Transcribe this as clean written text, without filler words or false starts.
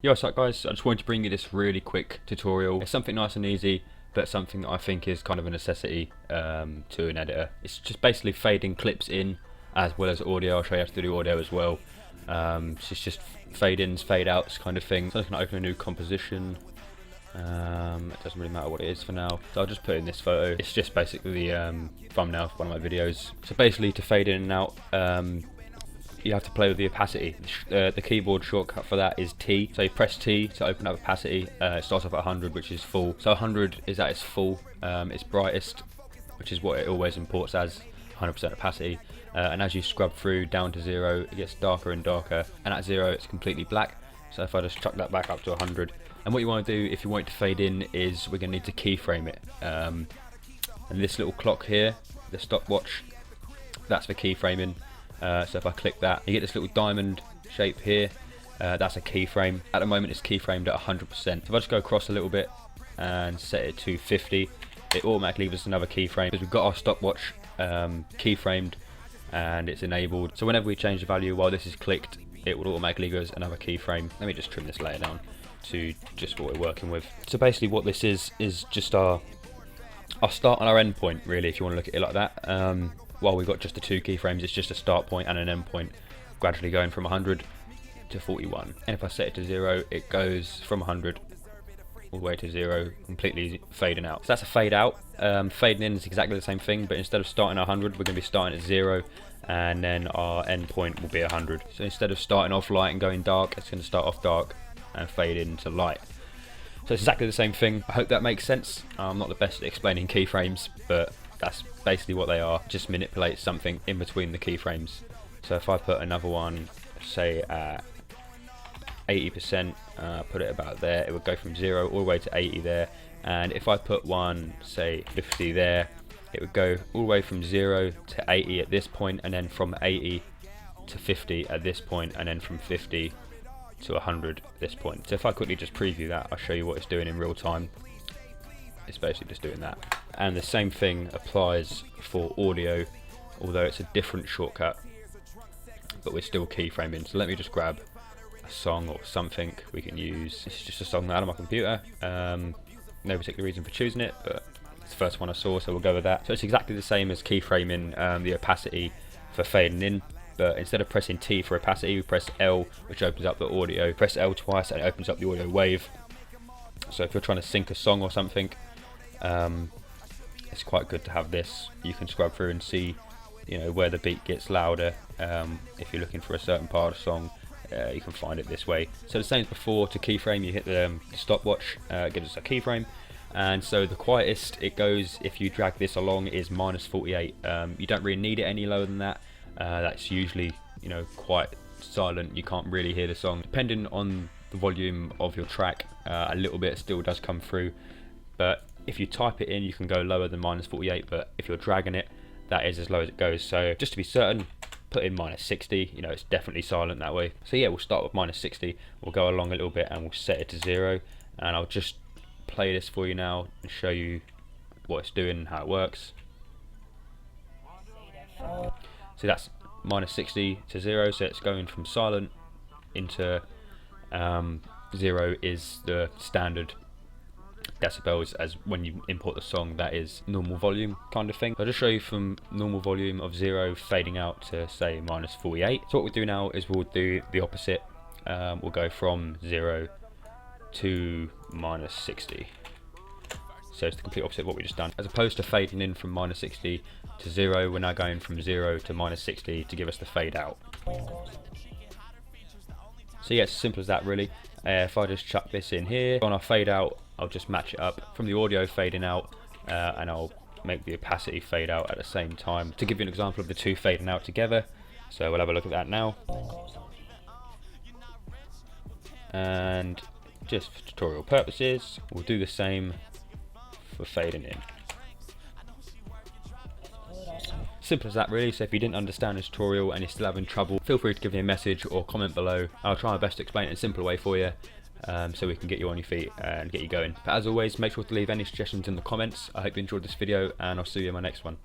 Yo, what's up guys? I just wanted to bring you this really quick tutorial. It's something nice and easy, but something that I think is kind of a necessity to an editor. It's just basically fading clips in as well as audio. I'll show you how to do audio as well. It's just fade ins, fade outs kind of thing. So I'm just going to open a new composition. It doesn't really matter what it is for now. So I'll just put in this photo. It's just basically the thumbnail for one of my videos. So basically to fade in and out, you have to play with the opacity. The keyboard shortcut for that is T. So you press T to open up opacity. It starts off at 100, which is full. So 100 is at its full, its brightest, which is what it always imports as 100% opacity. And as you scrub through down to 0, it gets darker and darker. And at 0, it's completely black. So if I just chuck that back up to 100, and what you want to do if you want it to fade in is we're going to need to keyframe it. And this little clock here, the stopwatch, that's for keyframing. So if I click that, you get this little diamond shape here. That's a keyframe. At the moment it's keyframed at 100%. So if I just go across a little bit and set it to 50, it automatically gives us another keyframe because we've got our stopwatch keyframed and it's enabled. So whenever we change the value while this is clicked, it will automatically give us another keyframe. Let me just trim this layer down to just what we're working with. So basically what this is just our start and our end point, really, if you want to look at it like that. While we've got just the two keyframes, it's just a start point and an end point, gradually going from 100 to 41. And if I set it to 0, it goes from 100 all the way to 0, completely fading out. So that's a fade out. Fading in is exactly the same thing, but instead of starting at 100, we're going to be starting at 0, and then our end point will be 100. So instead of starting off light and going dark, it's going to start off dark and fade into light. So it's exactly the same thing. I hope that makes sense. I'm not the best at explaining keyframes, but that's basically what they are. Just manipulate something in between the keyframes. So if I put another one, say at 80%, put it about there, it would go from 0 all the way to 80 there. And if I put one, say 50 there, it would go all the way from 0 to 80 at this point, and then from 80 to 50 at this point, and then from 50 to 100 at this point. So if I quickly just preview that, I'll show you what it's doing in real time. It's basically just doing that. And the same thing applies for audio, although it's a different shortcut, but we're still keyframing. So let me just grab a song or something we can use. This is just a song that I had on my computer. No particular reason for choosing it, but it's the first one I saw, so we'll go with that. So it's exactly the same as keyframing the opacity for fading in, but instead of pressing T for opacity, we press L, which opens up the audio. Press L twice and it opens up the audio wave. So if you're trying to sync a song or something, it's quite good to have this. You can scrub through and see, where the beat gets louder. If you're looking for a certain part of the song, you can find it this way. So the same as before, to keyframe, you hit the stopwatch, it gives us a keyframe. And so the quietest it goes, if you drag this along, is -48. You don't really need it any lower than that. That's usually, quite silent. You can't really hear the song. Depending on the volume of your track, a little bit still does come through. But if you type it in, you can go lower than -48, but if you're dragging it, that is as low as it goes. So just to be certain, put in -60, it's definitely silent that way. So yeah, we'll start with -60, we'll go along a little bit and we'll set it to 0, and I'll just play this for you now and show you what it's doing and how it works. So that's -60 to 0, so it's going from silent into 0 is the standard decibels, as when you import the song, that is normal volume kind of thing. I'll just show you from normal volume of 0 fading out to say -48. So what we'll do now is we'll do the opposite. We'll go from 0 to -60. So it's the complete opposite of what we just done. As opposed to fading in from -60 to 0, we're now going from 0 to -60 to give us the fade out. So yeah, it's as simple as that really. If I just chuck this in here, on our fade out, I'll just match it up from the audio fading out, and I'll make the opacity fade out at the same time to give you an example of the two fading out together. So we'll have a look at that now. And just for tutorial purposes, we'll do the same for fading in. Simple as that really. So if you didn't understand this tutorial and you're still having trouble, feel free to give me a message or comment below. I'll try my best to explain it in a simpler way for you, so we can get you on your feet and get you going. But as always, make sure to leave any suggestions in the comments. I hope you enjoyed this video, and I'll see you in my next one.